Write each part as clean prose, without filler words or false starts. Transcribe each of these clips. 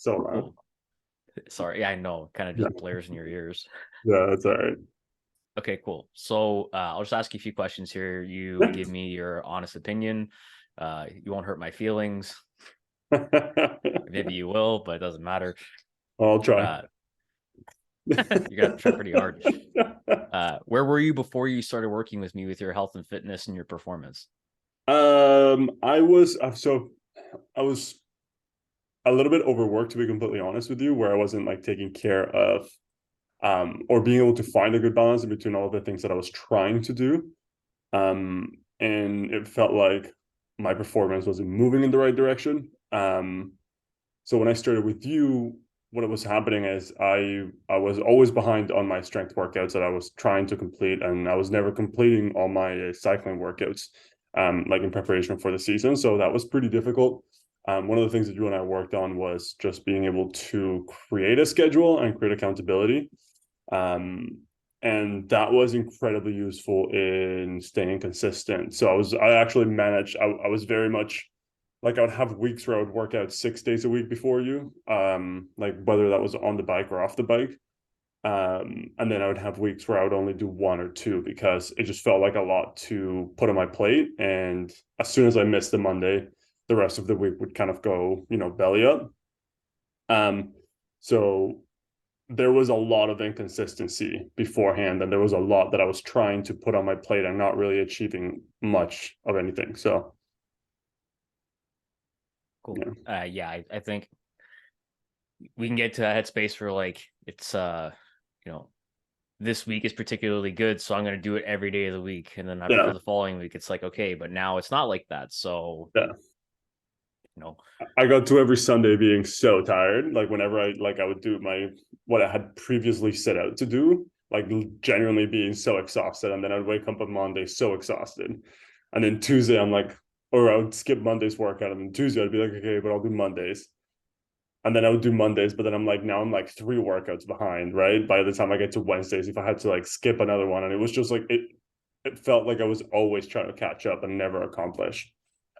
so loud. Cool. Sorry, yeah, I know. Kind of Yeah, just blares in your ears. yeah, that's all right. Okay, cool. So I'll just ask you a few questions here. You give me your honest opinion. You won't hurt my feelings. Maybe you will, but it doesn't matter. I'll try. Uh, you're gonna have to try pretty hard. Where were you before you started working with me with your health and fitness and your performance? I was a little bit overworked, to be completely honest with you, where I wasn't like taking care of or being able to find a good balance in between all of the things that I was trying to do. And it felt like my performance wasn't moving in the right direction. So when I started with you, what was happening is I was always behind on my strength workouts that I was trying to complete, and I was never completing all my cycling workouts, like in preparation for the season. So that was pretty difficult. One of the things that you and I worked on was just being able to create a schedule and create accountability. Um, and that was incredibly useful in staying consistent. So I actually managed, I was very much like I would have weeks where I would work out 6 days a week before you, like whether that was on the bike or off the bike. And then I would have weeks where I would only do one or two because it just felt like a lot to put on my plate. And as soon as I missed the Monday, the rest of the week would kind of go, belly up. Um, so there was a lot of inconsistency beforehand, and there was a lot that I was trying to put on my plate and not really achieving much of anything. So Cool. yeah, Yeah, I think we can get to a headspace where like it's you know, this week is particularly good, so I'm gonna do it every day of the week. And then after yeah, the following week, it's like, okay, but now it's not like that. So, yeah. you know, I got to every Sunday being so tired. Like whenever I would do my what I had previously set out to do, like genuinely being so exhausted, and then I'd wake up on Monday so exhausted, and then Tuesday I'm like, or I would skip Monday's workout, and then Tuesday I'd be like, okay, but I'll do Mondays, and then I would do Mondays, but then I'm like, now I'm like 3 workouts behind, right? By the time I get to Wednesdays, if I had to like skip another one, and it was just like it felt like I was always trying to catch up and never accomplish.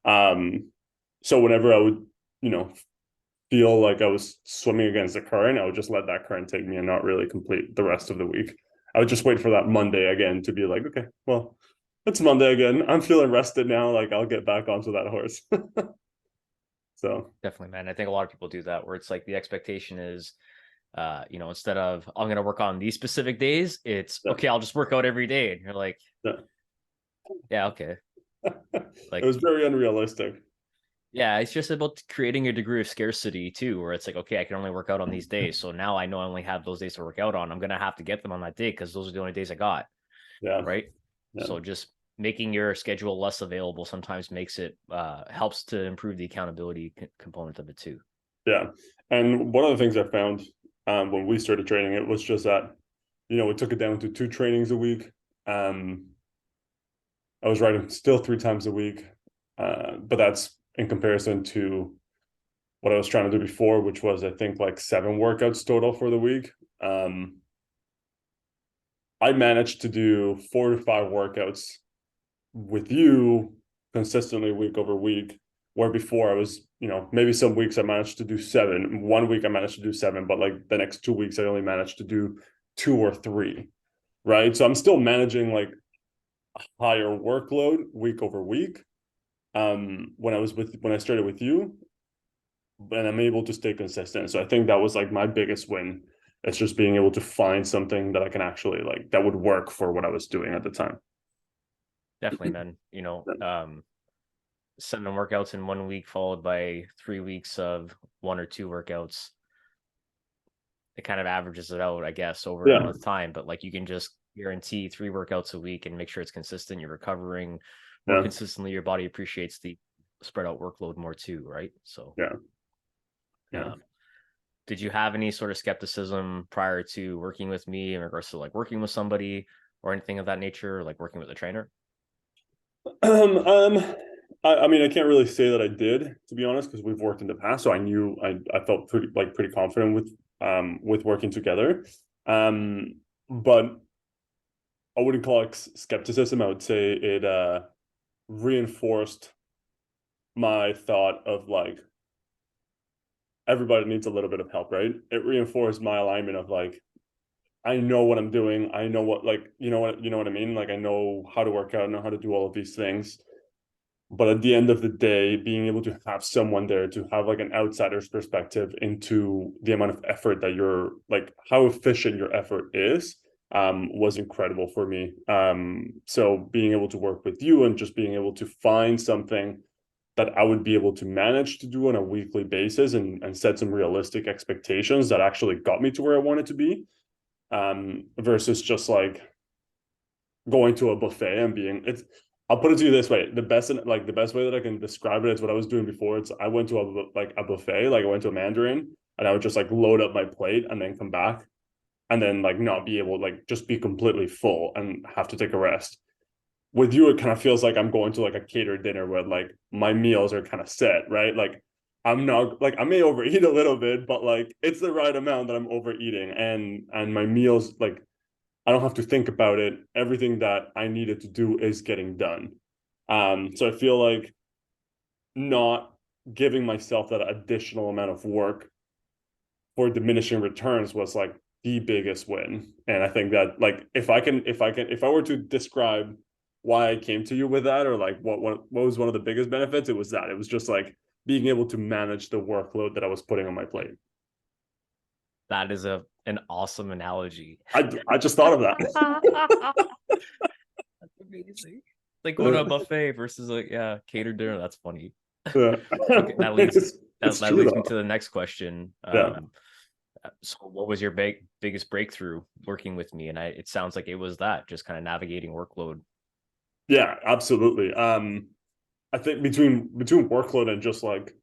Um, so whenever I would, you know, feel like I was swimming against the current, I would just let that current take me and not really complete the rest of the week. I would just wait for that Monday again to be like, okay, well, it's Monday again. I'm feeling rested now. Like I'll get back onto that horse. So definitely, man. I think a lot of people do that where it's like the expectation is instead of I'm gonna work on these specific days, it's yeah, okay, I'll just work out every day. And you're like, yeah. yeah, okay. It Like, was very unrealistic. yeah, it's just about creating a degree of scarcity too, where it's like, okay, I can only work out on these days. So now I know I only have those days to work out on. I'm gonna have to get them on that day because those are the only days I got. Yeah, Right. yeah, So just making your schedule less available sometimes makes it helps to improve the accountability component of it too. yeah. And one of the things I found when we started training, it was just that, we took it down to 2 trainings a week. Um, I was riding still 3 times a week, but that's in comparison to what I was trying to do before, which was I think like 7 workouts total for the week. Um, I managed to do 4 to 5 workouts with you consistently week over week, where before I was, maybe some weeks I managed to do 7. One week I managed to do 7, but like the next 2 weeks I only managed to do 2 or 3. Right. So I'm still managing like a higher workload week over week. When I started with you, and I'm able to stay consistent. So I think that was like my biggest win. It's just being able to find something that I can actually like that would work for what I was doing at the time. Definitely, man. 7 workouts in 1 week followed by 3 weeks of 1 or 2 workouts. It kind of averages it out, I guess, over an Yeah, amount of time. But like you can just guarantee 3 workouts a week and make sure it's consistent. You're recovering more yeah, consistently. Your body appreciates the spread out workload more too, right? So, yeah, yeah. um, did you have any sort of skepticism prior to working with me in regards to like working with somebody or anything of that nature, like working with a trainer? Um, um, I mean, I can't really say that I did, to be honest, because we've worked in the past, so I knew I felt pretty confident with working together. Um, but I wouldn't call it skepticism. I would say it reinforced my thought of like everybody needs a little bit of help, right? It reinforced my alignment of like, I know what I'm doing. I know what, like, you know what I mean? Like, I know how to work out, I know how to do all of these things. But at the end of the day, being able to have someone there to have like an outsider's perspective into the amount of effort that you're like, how efficient your effort is, was incredible for me. So being able to work with you and just being able to find something that I would be able to manage to do on a weekly basis, and set some realistic expectations that actually got me to where I wanted to be, versus just like going to a buffet and being, it's, I'll put it to you this way, the best way that I can describe it is what I was doing before. It's, I went to a buffet, like I went to a Mandarin, and I would just like load up my plate and then come back, and then like not be able, like just be completely full and have to take a rest. With you, it kind of feels like I'm going to like a catered dinner where like my meals are kind of set, right? Like I'm not, like I may overeat a little bit, but like it's the right amount that I'm overeating, and my meals, like I don't have to think about it. Everything that I needed to do is getting done. So I feel like not giving myself that additional amount of work for diminishing returns was like the biggest win. And I think that like if I were to describe why I came to you with that, or like what was one of the biggest benefits, it was that. It was just like being able to manage the workload that I was putting on my plate. That is an awesome analogy. I just thought of that. That's amazing. Like going to a buffet versus like, yeah, catered dinner. That's funny. Yeah. Okay, that leads It's that true leads me though. to the next question. Yeah. So what was your biggest breakthrough working with me? And it sounds like it was that, just kind of navigating workload. Yeah, absolutely. I think between workload and just like,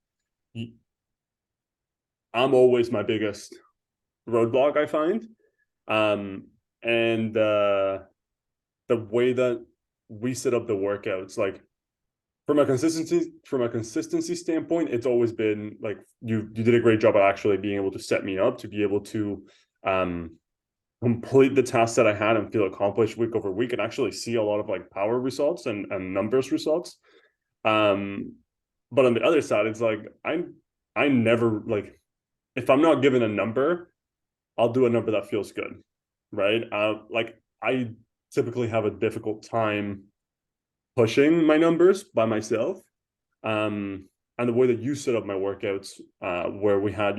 I'm always my biggest roadblock, I find. And the way that we set up the workouts, like from a consistency standpoint, it's always been like you did a great job at actually being able to set me up to be able to um complete the tasks that I had and feel accomplished week over week, and actually see a lot of like power results and numbers results. Um, but on the other side, it's like I never, like, if I'm not given a number, I'll do a number that feels good, right? Like I typically have a difficult time pushing my numbers by myself. And the way that you set up my workouts, where we had,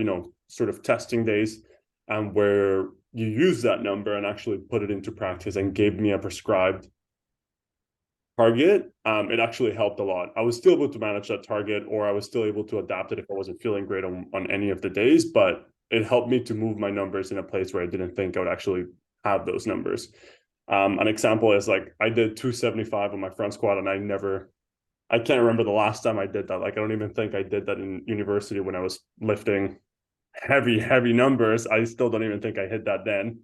sort of testing days, where you use that number and actually put it into practice and gave me a prescribed target, it actually helped a lot. I was still able to manage that target, or I was still able to adapt it if I wasn't feeling great on any of the days, but it helped me to move my numbers in a place where I didn't think I would actually have those numbers. An example is like I did 275 on my front squat, and I can't remember the last time I did that. Like I don't even think I did that in university when I was lifting heavy numbers. I still don't even think I hit that then.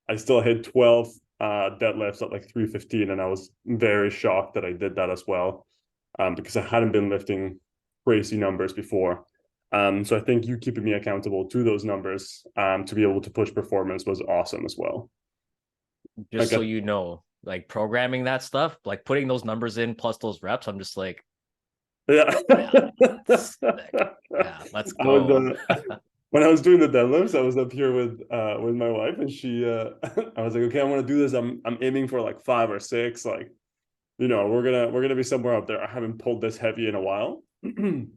I still hit 12 deadlifts at like 315, and I was very shocked that I did that as well, because I hadn't been lifting crazy numbers before. So I think you keeping me accountable to those numbers, to be able to push performance, was awesome as well. Just Like, so you know, like programming that stuff, like putting those numbers in plus those reps, I'm just like, yeah. yeah, sick. Yeah, let's I was go. when I was doing the deadlifts, I was up here with my wife, and she I was like, okay, I want to do this. I'm aiming for like 5 or 6. Like, we're gonna be somewhere up there. I haven't pulled this heavy in a while. And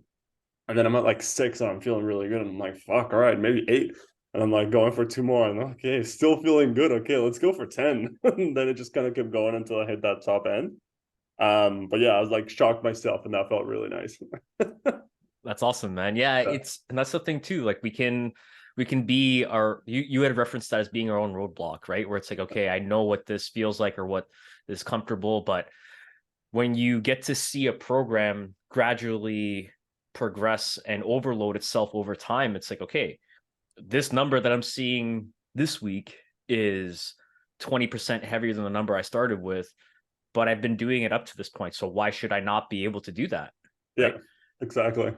then I'm at like 6 and I'm feeling really good. And I'm like, fuck, all right, maybe 8. And I'm like going for 2 more. And okay, still feeling good. Okay, let's go for 10. And then it just kind of kept going until I hit that top end. But yeah, I was like shocked myself, and that felt really nice. That's awesome, man. Yeah, Yeah. and that's the thing too. Like we can be our you had referenced that as being our own roadblock, right? Where it's like, okay, I know what this feels like or what is comfortable, but when you get to see a program gradually progress and overload itself over time, it's like, okay, this number that I'm seeing this week is 20% heavier than the number I started with, but I've been doing it up to this point. So why should I not be able to do that? Yeah, Right. exactly.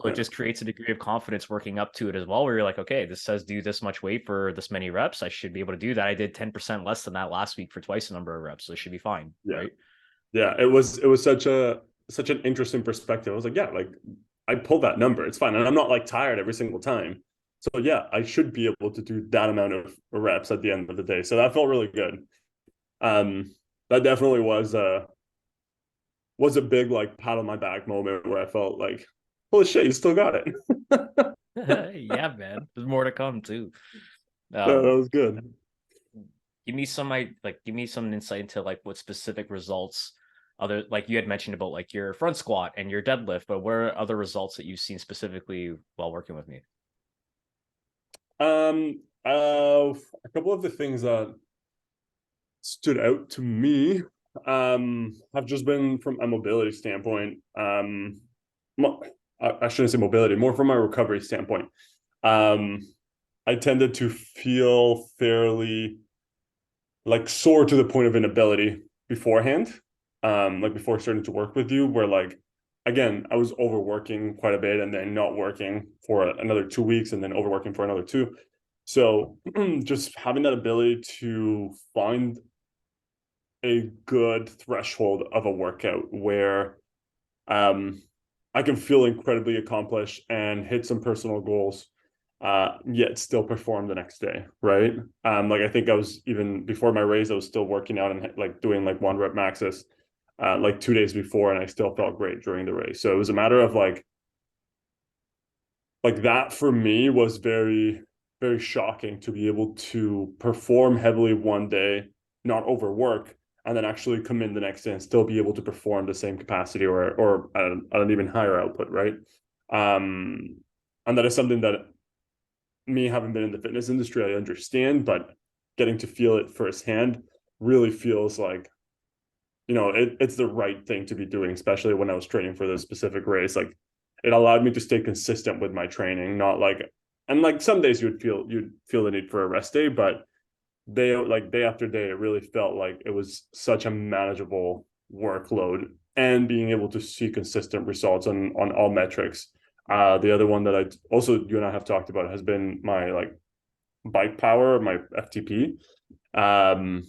So it Yeah. just creates a degree of confidence working up to it as well, where you're like, okay, this says do this much weight for this many reps. I should be able to do that. I did 10% less than that last week for twice the number of reps. So it should be fine. Yeah. Right. Yeah. It was such an interesting perspective. I was like, yeah, like I pull that number. It's fine. And I'm not like tired every single time. So yeah, I should be able to do that amount of reps at the end of the day. So that felt really good. Um, that definitely was a big like pat on my back moment where I felt like, holy shit, you still got it. Yeah, man. There's more to come too. That Um, was good. give me some give me some insight into like what specific results other like you had mentioned about like your front squat and your deadlift, but what are other results that you've seen specifically while working with me? A couple of the things that stood out to me have just been from a mobility standpoint. I shouldn't say mobility, more from a recovery standpoint. Um, I tended to feel fairly like sore to the point of inability beforehand, like before starting to work with you, where like again, I was overworking quite a bit and then not working for another 2 weeks and then overworking for another two. So just having that ability to find a good threshold of a workout where um, I can feel incredibly accomplished and hit some personal goals, yet still perform the next day, right? Like I think I was even before my race, I was still working out and like doing like 1 rep maxes, like 2 days before, and I still felt great during the race. So it was a matter of like that for me was very very shocking to be able to perform heavily one day, not overwork, and then actually come in the next day and still be able to perform the same capacity or at an even higher output, right? um and that is something that me having been in the fitness industry I understand, but getting to feel it firsthand really feels like it's the right thing to be doing, especially when I was training for this specific race. Like it allowed me to stay consistent with my training, not like and like some days you'd feel the need for a rest day, but day after day, it really felt like it was such a manageable workload and being able to see consistent results on all metrics. The other one that I also you and I have talked about has been my like bike power, my FTP. Um,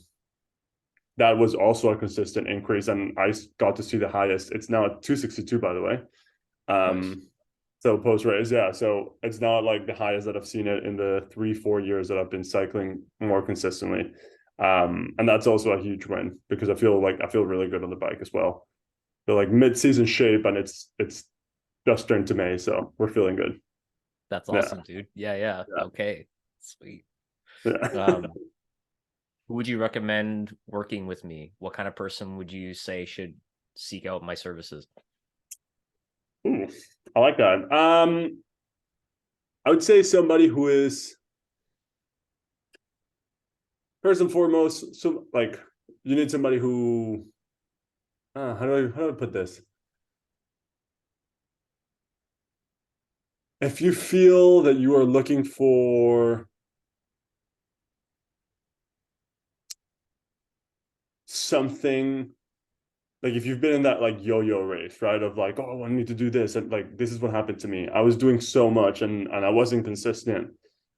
that was also a consistent increase, and I got to see the highest. It's now at 262, by the way. Nice. So post race, yeah. So it's not like the highest that I've seen it in the 3-4 years that I've been cycling more consistently. And that's also a huge win because I feel really good on the bike as well. Feel like mid-season shape, and it's just turned to May, so we're feeling good. That's Yeah, awesome, dude. Yeah, yeah. yeah, Okay. Sweet. yeah. Um, who would you recommend working with me? What kind of person would you say should seek out my services? Ooh, I like that. I would say somebody who is first and foremost, so like you need somebody who how do I put this? If you feel that you are looking for something like if you've been in that like yo-yo race, right? Of like, oh, I need to do this, and like this is what happened to me. I was doing so much and I wasn't consistent.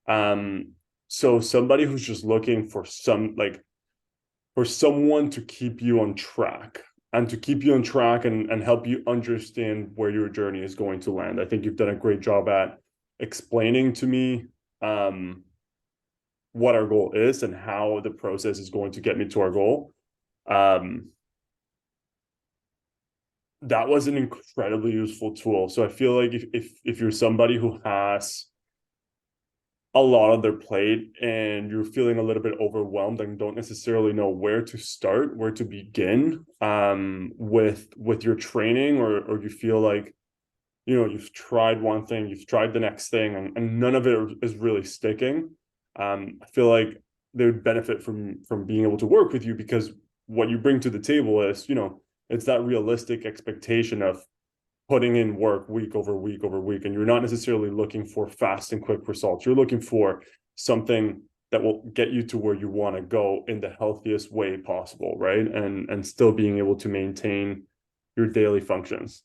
Um, so somebody who's just looking for for someone to keep you on track and to keep you on track and help you understand where your journey is going to land. I think you've done a great job at explaining to me what our goal is and how the process is going to get me to our goal. Um, that was an incredibly useful tool. So I feel like if you're somebody who has a lot on their plate and you're feeling a little bit overwhelmed and don't necessarily know where to start, where to begin with your training, or you feel like you've tried one thing, you've tried the next thing, and none of it is really sticking. I feel like they would benefit from being able to work with you because what you bring to the table is it's that realistic expectation of putting in work week over week over week, and you're not necessarily looking for fast and quick results. You're looking for something that will get you to where you want to go in the healthiest way possible, right? And still being able to maintain your daily functions.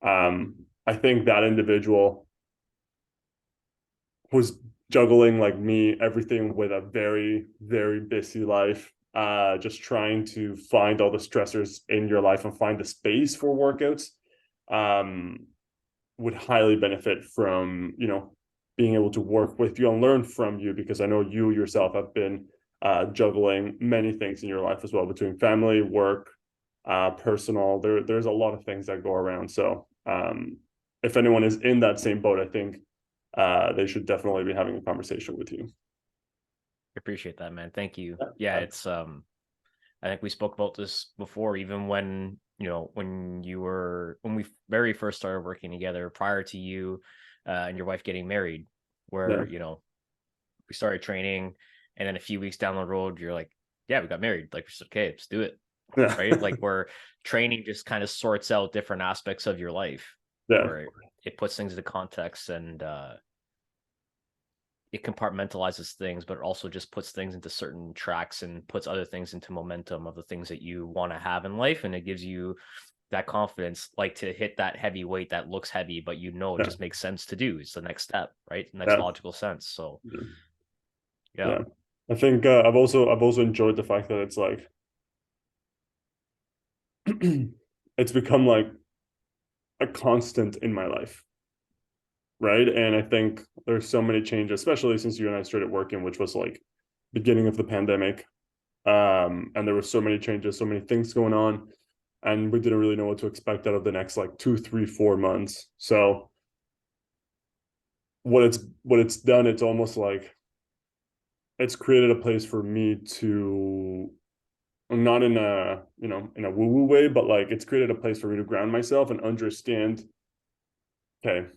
I think that individual was juggling like me everything with a very very busy life, just trying to find all the stressors in your life and find the space for workouts. um would highly benefit from, being able to work with you and learn from you, because I know you yourself have been juggling many things in your life as well, between family, work, personal. There's a lot of things that go around. So if anyone is in that same boat, I think they should definitely be having a conversation with you. Appreciate that, man. Thank you. Yeah, Yeah, it's I think we spoke about this before, even when, when we very first started working together prior to you and your wife getting married, yeah, where, we started training, and then a few weeks down the road, you're like, yeah, we got married. Like, okay, let's do it. yeah, Right. Like, where training just kind of sorts out different aspects of your life, yeah, where it puts things into context, and it compartmentalizes things, but it also just puts things into certain tracks and puts other things into momentum of the things that you want to have in life. And it gives you that confidence, like to hit that heavy weight that looks heavy, but it yeah, just makes sense to do. It's the next step, right? Next yeah, logical sense. So yeah. yeah, Yeah. I think I've also enjoyed the fact that it's like it's become like a constant in my life, right? And I think there's so many changes, especially since you and I started working, which was like beginning of the pandemic. And there were so many changes, so many things going on, and we didn't really know what to expect out of the next like 2, 3, 4 months. So what it's done, it's almost like it's created a place for me to, not in a, in a woo woo way, but like it's created a place for me to ground myself and understand, okay,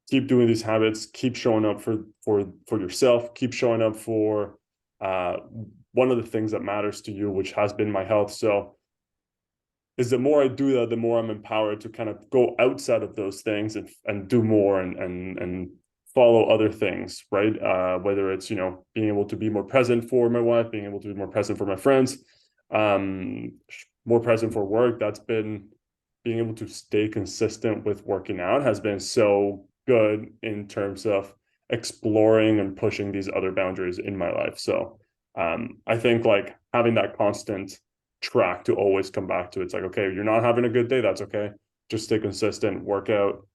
keep doing these habits, keep showing up for yourself, keep showing up for uh one of the things that matters to you, which has been my health. So is the more I do that, the more I'm empowered to kind of go outside of those things and do more and follow other things, right? Whether it's, being able to be more present for my wife, being able to be more present for my friends, um, more present for work. That's been, being able to stay consistent with working out has been so good in terms of exploring and pushing these other boundaries in my life. So I think like having that constant track to always come back to. It's like, okay, you're not having a good day, that's okay. Just stay consistent, work out,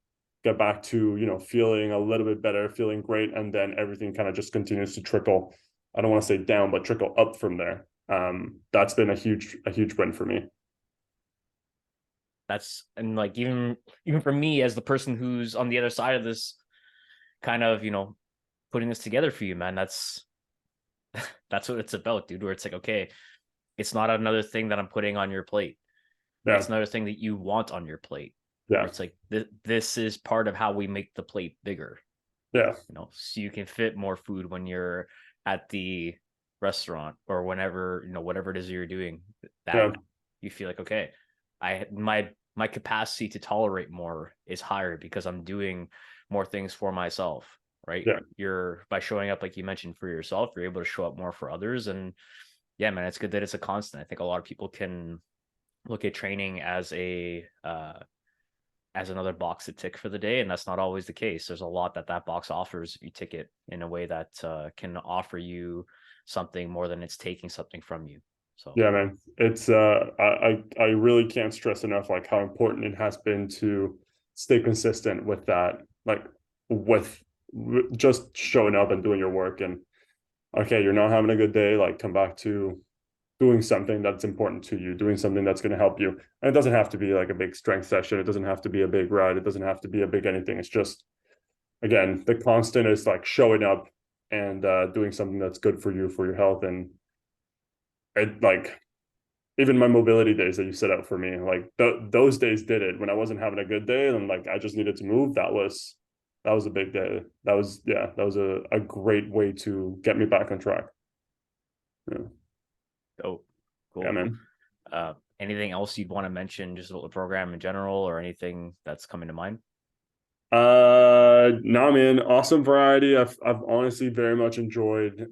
get back to, feeling a little bit better, feeling great, and then everything kind of just continues to trickle. I don't want to say down, but trickle up from there. That's been a huge win for me. and like, even for me as the person who's on the other side of this, kind of, putting this together for you, man, that's what it's about, dude. Where it's like, okay, it's not another thing that I'm putting on your plate. Yeah, It's another thing that you want on your plate. Where yeah, it's like, this is part of how we make the plate bigger, yeah, so you can fit more food when you're at the restaurant, or whenever, whatever it is you're doing, yeah, that you feel like, okay, my capacity to tolerate more is higher because I'm doing more things for myself, right? yeah, You're By showing up, like you mentioned, for yourself, you're able to show up more for others. And yeah, man, it's good that it's a constant. I think a lot of people can look at training as another box to tick for the day, and that's not always the case. There's a lot that box offers if you tick it in a way that can offer you something more than it's taking something from you. So yeah, man. It's I really can't stress enough like how important it has been to stay consistent with that, like with just showing up and doing your work. And okay, you're not having a good day, like come back to doing something that's important to you, doing something that's going to help you. And it doesn't have to be like a big strength session. It doesn't have to be a big ride. It doesn't have to be a big anything. It's just, again, the constant is like showing up and doing something that's good for you, for your health. And it, like, even my mobility days that you set out for me, like those days did it when I wasn't having a good day and like I just needed to move. That was a big day. That was a great way to get me back on track. Yeah, oh, yeah, cool. man. Anything else you'd want to mention just about the program in general, or anything that's coming to mind? No, man, awesome variety. I've honestly very much enjoyed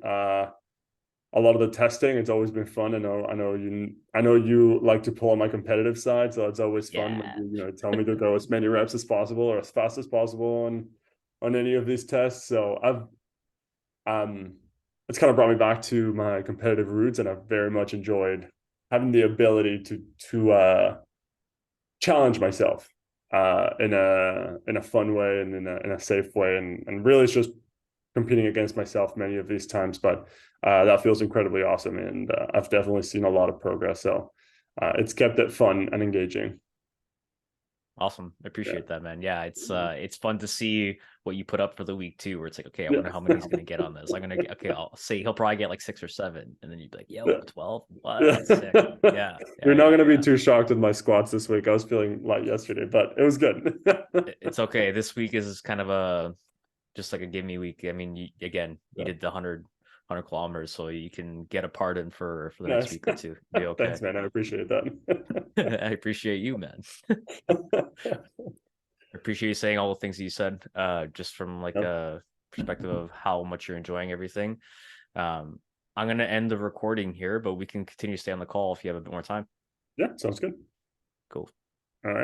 a lot of the testing. It's always been fun. I know you like to pull on my competitive side, so it's always fun when Yeah. you tell me to go as many reps as possible or as fast as possible on any of these tests. So um it's kind of brought me back to my competitive roots, and I've very much enjoyed having the ability to challenge myself. in a fun way and in a safe way, and really it's just competing against myself many of these times, but that feels incredibly awesome, and I've definitely seen a lot of progress. So it's kept it fun and engaging. Awesome. I Yeah. appreciate that, man. Yeah, it's fun to see what you put up for the week too, where it's like, okay, I Yeah. wonder how many he's gonna get on this. I'm gonna get, okay, I'll say he'll probably get like 6 or 7, and then you'd be like, Yeah. yo, 12? What? Yeah. That's sick. Yeah, You're yeah, not yeah, going to be yeah. too shocked with my squats this week. I was feeling light yesterday, but it was good. It's okay. This week is kind of a just like a give me week. I mean, you Yeah. did the 100 kilometers, so you can get a pardon for the next Nice. week or two. Be okay. Thanks, man. I appreciate that. I appreciate you, man. I appreciate you saying all the things that you said, just from like Yep. a perspective of how much you're enjoying everything. I'm gonna end the recording here, but we can continue to stay on the call if you have a bit more time. Yeah, sounds good. Cool.